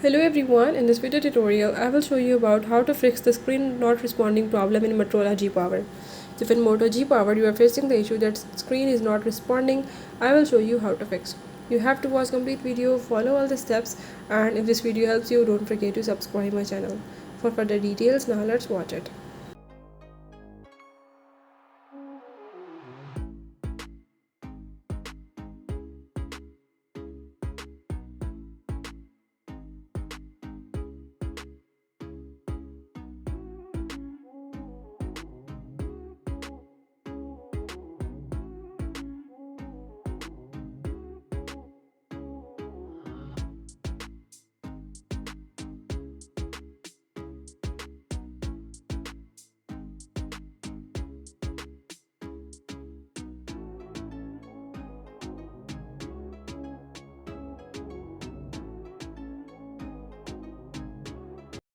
Hello everyone, in this video tutorial I will show you about how to fix the screen not responding problem in Motorola G Power. So if in Moto G Power you are facing the issue that screen is not responding, I will show you how to fix. You have to watch complete video, follow all the steps, and if this video helps you, don't forget to subscribe my channel. For further details, now let's watch it.